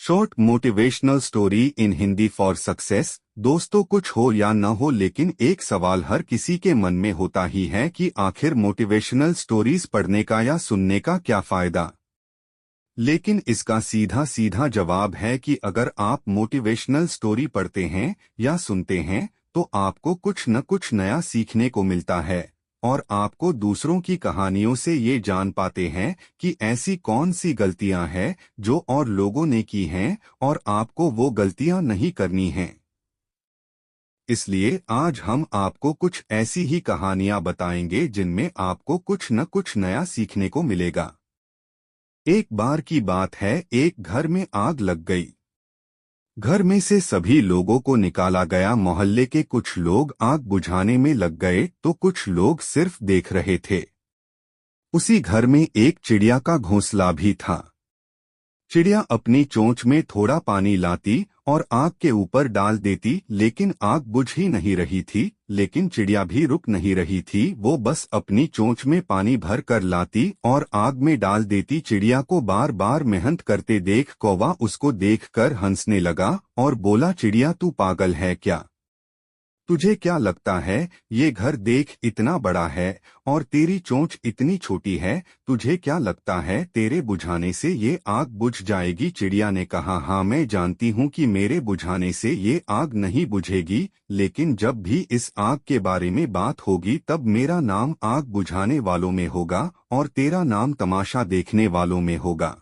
Short motivational story in Hindi for success. दोस्तों, कुछ हो या न हो, लेकिन एक सवाल हर किसी के मन में होता ही है कि आखिर मोटिवेशनल स्टोरीज पढ़ने का या सुनने का क्या फायदा। लेकिन इसका सीधा सीधा जवाब है कि अगर आप मोटिवेशनल स्टोरी पढ़ते हैं या सुनते हैं तो आपको कुछ न कुछ नया सीखने को मिलता है और आपको दूसरों की कहानियों से ये जान पाते हैं कि ऐसी कौन सी गलतियां हैं जो और लोगों ने की हैं और आपको वो गलतियां नहीं करनी हैं। इसलिए आज हम आपको कुछ ऐसी ही कहानियां बताएंगे जिनमें आपको कुछ न कुछ नया सीखने को मिलेगा। एक बार की बात है, एक घर में आग लग गई। घर में से सभी लोगों को निकाला गया। मोहल्ले के कुछ लोग आग बुझाने में लग गए तो कुछ लोग सिर्फ देख रहे थे। उसी घर में एक चिड़िया का घोंसला भी था। चिड़िया अपनी चोंच में थोड़ा पानी लाती और आग के ऊपर डाल देती, लेकिन आग बुझ ही नहीं रही थी। लेकिन चिड़िया भी रुक नहीं रही थी, वो बस अपनी चोंच में पानी भर कर लाती और आग में डाल देती। चिड़िया को बार बार मेहनत करते देख कौवा उसको देखकर हंसने लगा और बोला, चिड़िया तू पागल है क्या? तुझे क्या लगता है ये घर देख इतना बड़ा है और तेरी चोंच इतनी छोटी है, तुझे क्या लगता है तेरे बुझाने से ये आग बुझ जाएगी? चिड़िया ने कहा, हाँ मैं जानती हूँ कि मेरे बुझाने से ये आग नहीं बुझेगी, लेकिन जब भी इस आग के बारे में बात होगी तब मेरा नाम आग बुझाने वालों में होगा और तेरा नाम तमाशा देखने वालों में होगा।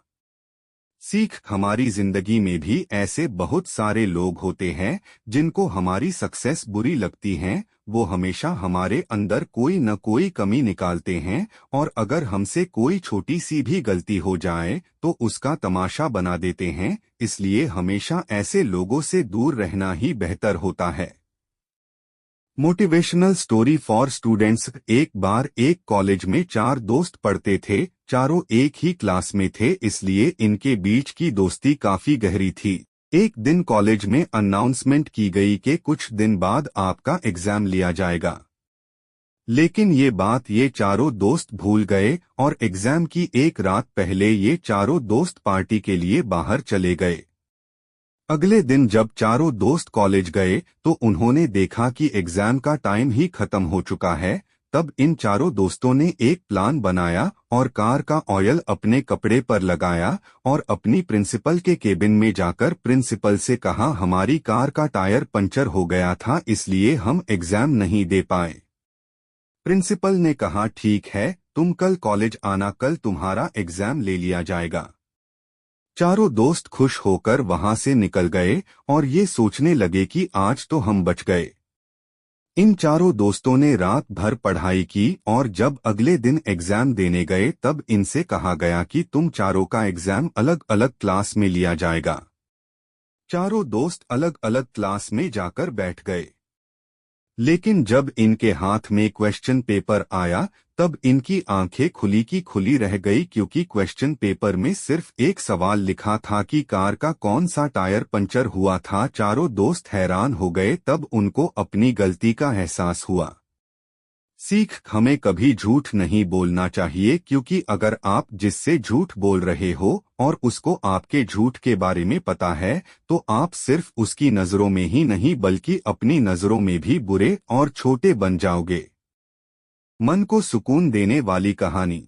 सीख, हमारी जिंदगी में भी ऐसे बहुत सारे लोग होते हैं जिनको हमारी सक्सेस बुरी लगती है। वो हमेशा हमारे अंदर कोई न कोई कमी निकालते हैं और अगर हमसे कोई छोटी सी भी गलती हो जाए तो उसका तमाशा बना देते हैं। इसलिए हमेशा ऐसे लोगों से दूर रहना ही बेहतर होता है। Motivational story for students. एक बार एक कॉलेज में चार दोस्त पढ़ते थे। चारों एक ही क्लास में थे, इसलिए इनके बीच की दोस्ती काफी गहरी थी। एक दिन कॉलेज में अनाउंसमेंट की गई कि कुछ दिन बाद आपका एग्जाम लिया जाएगा। लेकिन ये बात ये चारों दोस्त भूल गए और एग्जाम की एक रात पहले ये चारों दोस्त पार्टी के लिए बाहर चले गए। अगले दिन जब चारों दोस्त कॉलेज गए तो उन्होंने देखा कि एग्जाम का टाइम ही खत्म हो चुका है। तब इन चारों दोस्तों ने एक प्लान बनाया और कार का ऑयल अपने कपड़े पर लगाया और अपनी प्रिंसिपल के केबिन में जाकर प्रिंसिपल से कहा, हमारी कार का टायर पंचर हो गया था, इसलिए हम एग्जाम नहीं दे पाए। प्रिंसिपल ने कहा, ठीक है, तुम कल कॉलेज आना, कल तुम्हारा एग्जाम ले लिया जाएगा। चारों दोस्त खुश होकर वहां से निकल गए और ये सोचने लगे कि आज तो हम बच गए। इन चारों दोस्तों ने रात भर पढ़ाई की और जब अगले दिन एग्जाम देने गए तब इनसे कहा गया कि तुम चारों का एग्जाम अलग अलग क्लास में लिया जाएगा। चारों दोस्त अलग अलग क्लास में जाकर बैठ गए। लेकिन जब इनके हाथ में क्वेश्चन पेपर आया तब इनकी आंखें खुली की खुली रह गई, क्योंकि क्वेश्चन पेपर में सिर्फ एक सवाल लिखा था कि कार का कौन सा टायर पंचर हुआ था। चारों दोस्त हैरान हो गए। तब उनको अपनी गलती का एहसास हुआ। सीख, हमें कभी झूठ नहीं बोलना चाहिए, क्योंकि अगर आप जिससे झूठ बोल रहे हो और उसको आपके झूठ के बारे में पता है तो आप सिर्फ उसकी नजरों में ही नहीं बल्कि अपनी नजरों में भी बुरे और छोटे बन जाओगे। मन को सुकून देने वाली कहानी।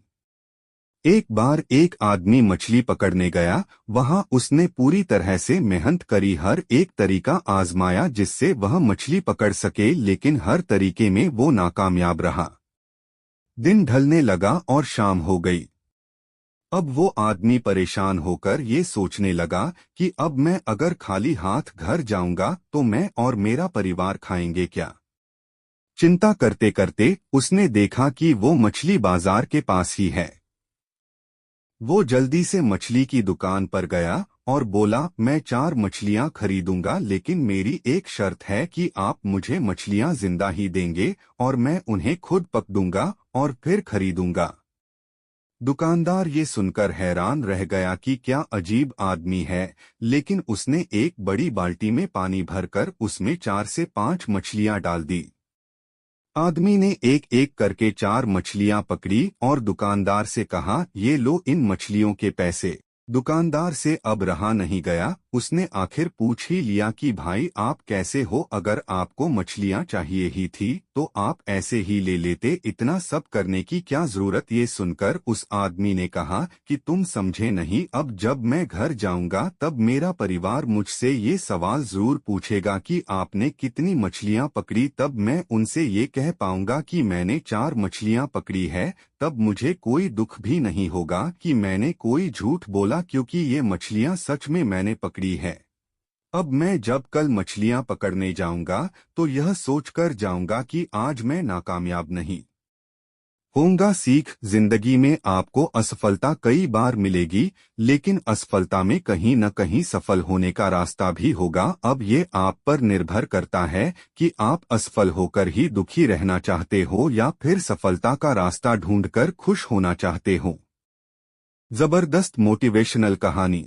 एक बार एक आदमी मछली पकड़ने गया। वहां उसने पूरी तरह से मेहनत करी, हर एक तरीका आजमाया जिससे वह मछली पकड़ सके, लेकिन हर तरीके में वो नाकामयाब रहा। दिन ढलने लगा और शाम हो गई। अब वो आदमी परेशान होकर ये सोचने लगा कि अब मैं अगर खाली हाथ घर जाऊंगा तो मैं और मेरा परिवार खाएंगे क्या। चिंता करते करते उसने देखा कि वो मछली बाजार के पास ही है। वो जल्दी से मछली की दुकान पर गया और बोला, मैं 4 मछलियां खरीदूंगा, लेकिन मेरी एक शर्त है कि आप मुझे मछलियां जिंदा ही देंगे और मैं उन्हें खुद पकड़ूंगा और फिर खरीदूंगा। दुकानदार ये सुनकर हैरान रह गया कि क्या अजीब आदमी है, लेकिन उसने एक बड़ी बाल्टी में पानी भरकर उसमें 4 से 5 मछलियां डाल दी। आदमी ने एक एक करके 4 मछलियां पकड़ी और दुकानदार से कहा, ये लो इन मछलियों के पैसे। दुकानदार से अब रहा नहीं गया, उसने आखिर पूछ ही लिया कि भाई आप कैसे हो, अगर आपको मछलियां चाहिए ही थी तो आप ऐसे ही ले लेते, इतना सब करने की क्या जरूरत। ये सुनकर उस आदमी ने कहा कि तुम समझे नहीं, अब जब मैं घर जाऊंगा तब मेरा परिवार मुझसे ये सवाल जरूर पूछेगा कि आपने कितनी मछलियां पकड़ी, तब मैं उनसे ये कह पाऊंगा कि मैंने 4 मछलियां पकड़ी है। तब मुझे कोई दुख भी नहीं होगा कि मैंने कोई झूठ बोला, क्योंकि ये मछलियां सच में मैंने पकड़ी है। अब मैं जब कल मछलियां पकड़ने जाऊंगा तो यह सोचकर जाऊंगा कि आज मैं नाकामयाब नहीं होऊंगा। सीख, जिंदगी में आपको असफलता कई बार मिलेगी, लेकिन असफलता में कहीं न कहीं सफल होने का रास्ता भी होगा। अब ये आप पर निर्भर करता है कि आप असफल होकर ही दुखी रहना चाहते हो या फिर सफलता का रास्ता ढूंढकर खुश होना चाहते हो। जबरदस्त मोटिवेशनल कहानी।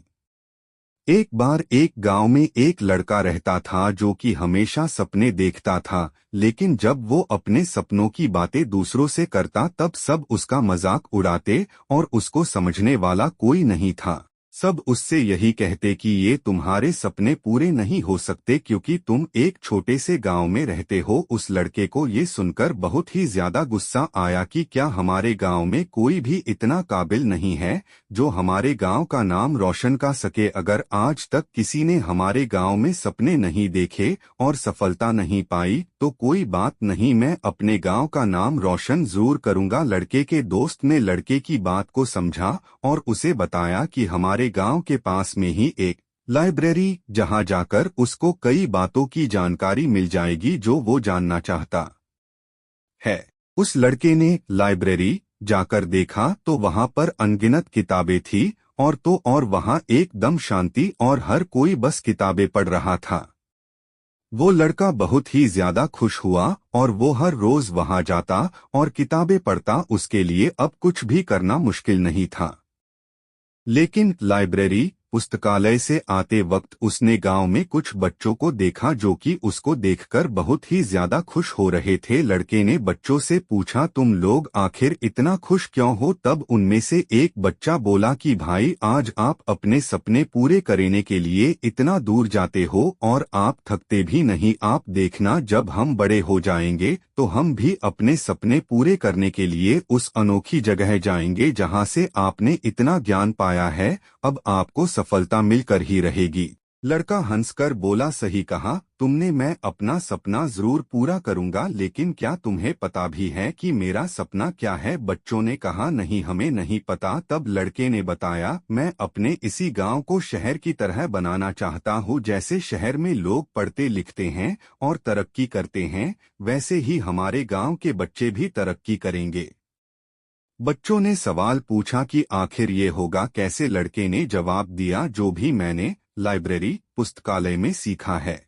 एक बार एक गांव में एक लड़का रहता था जो कि हमेशा सपने देखता था, लेकिन जब वो अपने सपनों की बातें दूसरों से करता तब सब उसका मजाक उड़ाते और उसको समझने वाला कोई नहीं था। सब उससे यही कहते कि ये तुम्हारे सपने पूरे नहीं हो सकते क्योंकि तुम एक छोटे से गांव में रहते हो। उस लड़के को ये सुनकर बहुत ही ज्यादा गुस्सा आया कि क्या हमारे गांव में कोई भी इतना काबिल नहीं है जो हमारे गांव का नाम रोशन कर सके। अगर आज तक किसी ने हमारे गांव में सपने नहीं देखे और सफलता नहीं पाई तो कोई बात नहीं, मैं अपने गांव का नाम रोशन जरूर करूंगा। लड़के के दोस्त ने लड़के की बात को समझा और उसे बताया कि हमारे गांव के पास में ही एक लाइब्रेरी, जहां जाकर उसको कई बातों की जानकारी मिल जाएगी जो वो जानना चाहता है। उस लड़के ने लाइब्रेरी जाकर देखा तो वहां पर अनगिनत किताबें थी और वहां एकदम शांति और हर कोई बस किताबें पढ़ रहा था। वो लड़का बहुत ही ज्यादा खुश हुआ और वो हर रोज वहां जाता और किताबें पढ़ता। उसके लिए अब कुछ भी करना मुश्किल नहीं था। लेकिन लाइब्रेरी पुस्तकालय से आते वक्त उसने गांव में कुछ बच्चों को देखा जो कि उसको देखकर बहुत ही ज्यादा खुश हो रहे थे। लड़के ने बच्चों से पूछा, तुम लोग आखिर इतना खुश क्यों हो? तब उनमें से एक बच्चा बोला कि भाई आज आप अपने सपने पूरे करने के लिए इतना दूर जाते हो और आप थकते भी नहीं। आप देखना, जब हम बड़े हो जाएंगे तो हम भी अपने सपने पूरे करने के लिए उस अनोखी जगह जाएंगे जहां से आपने इतना ज्ञान पाया है। अब आपको सफलता मिलकर ही रहेगी। लड़का हंसकर बोला, सही कहा तुमने, मैं अपना सपना जरूर पूरा करूंगा, लेकिन क्या तुम्हें पता भी है कि मेरा सपना क्या है? बच्चों ने कहा, नहीं हमें नहीं पता। तब लड़के ने बताया, मैं अपने इसी गांव को शहर की तरह बनाना चाहता हूं। जैसे शहर में लोग पढ़ते लिखते हैं और तरक्की करते हैं, वैसे ही हमारे गांव के बच्चे भी तरक्की करेंगे। बच्चों ने सवाल पूछा कि आखिर ये होगा कैसे? लड़के ने जवाब दिया, जो भी मैंने लाइब्रेरी पुस्तकालय में सीखा है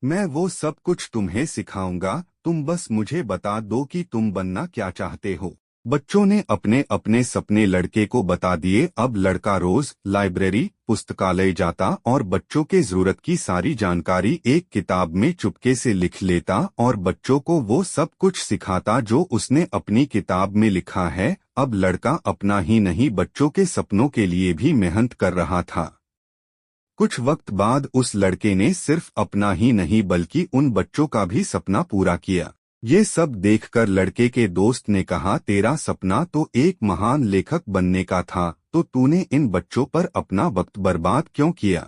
मैं वो सब कुछ तुम्हें सिखाऊंगा, तुम बस मुझे बता दो कि तुम बनना क्या चाहते हो। बच्चों ने अपने अपने सपने लड़के को बता दिए। अब लड़का रोज लाइब्रेरी पुस्तकालय जाता और बच्चों के जरूरत की सारी जानकारी एक किताब में चुपके से लिख लेता और बच्चों को वो सब कुछ सिखाता जो उसने अपनी किताब में लिखा है। अब लड़का अपना ही नहीं बच्चों के सपनों के लिए भी मेहनत कर रहा था। कुछ वक्त बाद उस लड़के ने सिर्फ अपना ही नहीं बल्कि उन बच्चों का भी सपना पूरा किया। ये सब देखकर लड़के के दोस्त ने कहा, तेरा सपना तो एक महान लेखक बनने का था, तो तूने इन बच्चों पर अपना वक्त बर्बाद क्यों किया?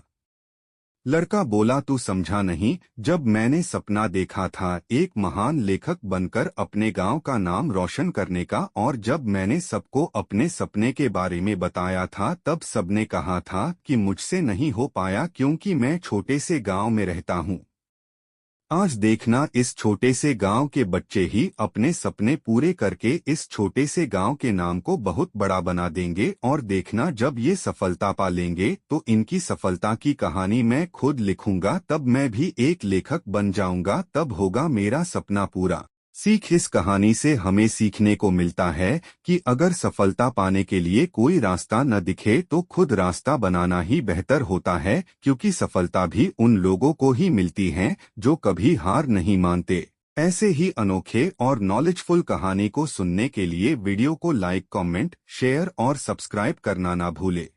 लड़का बोला, तू समझा नहीं, जब मैंने सपना देखा था एक महान लेखक बनकर अपने गांव का नाम रोशन करने का, और जब मैंने सबको अपने सपने के बारे में बताया था तब सबने कहा था कि मुझसे नहीं हो पाया क्योंकि मैं छोटे से गांव में रहता हूं। आज देखना, इस छोटे से गांव के बच्चे ही अपने सपने पूरे करके इस छोटे से गांव के नाम को बहुत बड़ा बना देंगे। और देखना, जब ये सफलता पा लेंगे तो इनकी सफलता की कहानी मैं खुद लिखूंगा। तब मैं भी एक लेखक बन जाऊंगा, तब होगा मेरा सपना पूरा। सीख, इस कहानी से हमें सीखने को मिलता है कि अगर सफलता पाने के लिए कोई रास्ता न दिखे तो खुद रास्ता बनाना ही बेहतर होता है, क्योंकि सफलता भी उन लोगों को ही मिलती है जो कभी हार नहीं मानते। ऐसे ही अनोखे और नॉलेजफुल कहानी को सुनने के लिए वीडियो को लाइक, कमेंट, शेयर और सब्सक्राइब करना ना भूले।